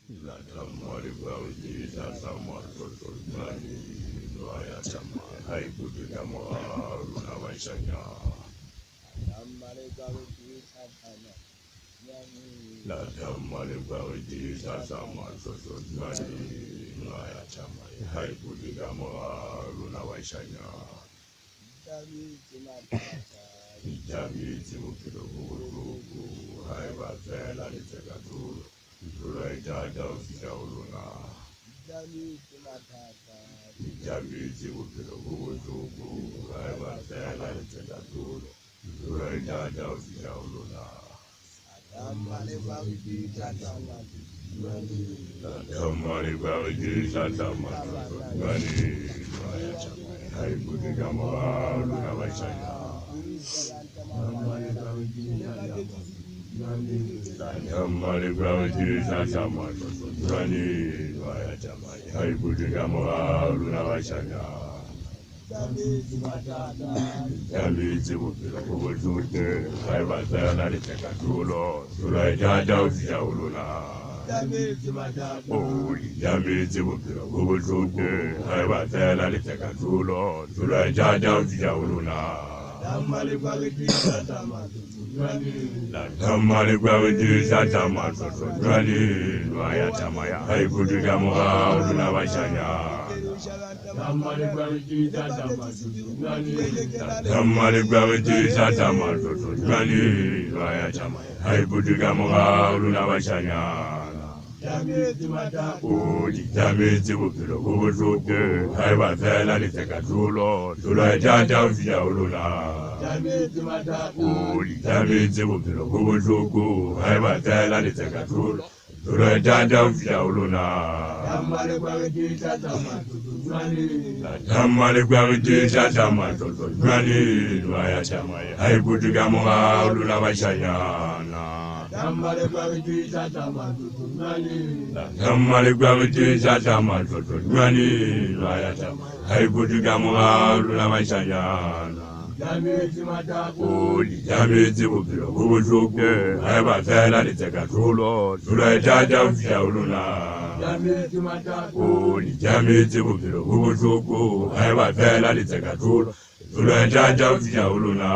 La tamari bauji la tamar mani loya tama hai budu kama luna waisanya. La tamari bauji la tamar mani loya tama hai budu kama luna waisanya. Jabi timu kilo buku hai batela di tegatu. Rai dada usijauluna. Jabi timu kilo buku hai batela di tegatu. Rai dada usijauluna. Kamari bauji satama gani hai budu kama luna waisanya. Kamari bauji satama gani hai budu kama luna waisanya. Jabi timu kilo buku hai batela di tegatu. Rai dada usijauluna. Oh, Yami Zibukiro, who will do the Hibatella Litacatulo, to write down the Jauluna. Tamari Gravity Satama, Rani, Mayatamaya, I put the Gamoa, Navashanya. Tamari Gravity Satama, Rani, Mayatamaya, I put the Gamoa, Navashanya. Jamiti Wukiro, who was okay, I was there and it's a catulo, to write down the Jauluna. Jamiti Wukiro, who was okay, I was there and it's a catulo, to write down the Jauluna. Tamari Gravity Satama, Granny, Mayatama, I put the Gamoa, Luna Vashayana. Kamari Gravity Satama, Granny, Mayatama, I put the Gamoa, Luna Vashayana. Jamiti Wukiro, who was okay, I was there and it's a catulo, to write down the Jauluna. Jamiti Wukiro, who was okay, I was there and it's a catulo, to write down the Jauluna.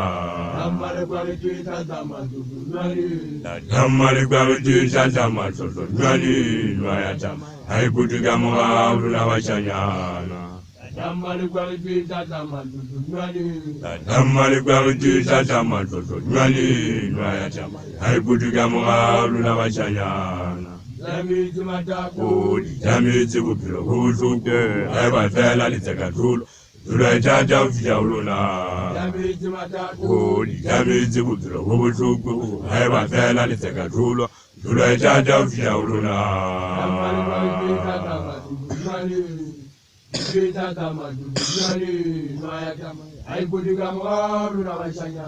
Kamari Gravity Satama, Granny, Mayatama, I put the Gamoa, Luna Vashayana. Tamari Gravity Satama, Granny, Mayatama, I put the Gamoa, Luna Vashayana. Jamiti Wukiro, who was okay, I was there and it's a catulo. Rai dada usijauluna. Jamiti Wukiro, who was okay, I was there and it's a catulo. Rai dada usijauluna. I put the Gamoa, Luna Vashanya.